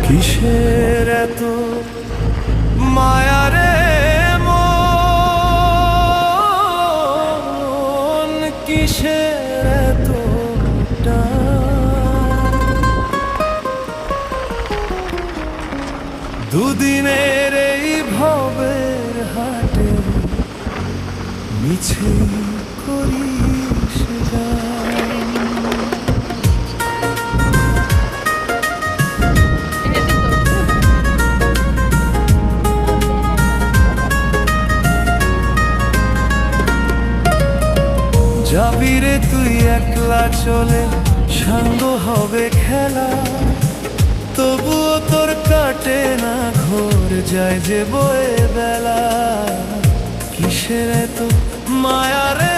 কিসের এত মায়া রে মন, কিসের এত টান? দুদিনের এই ভবের হাটে মিছে করিস গান। যাবি রে তুই একলা চলে, সাঙ্গ হবে খেলা, তবুও তোর কাটে না ঘোর, যায় যে বয়ে বেলা। কিসের এত মায়া রে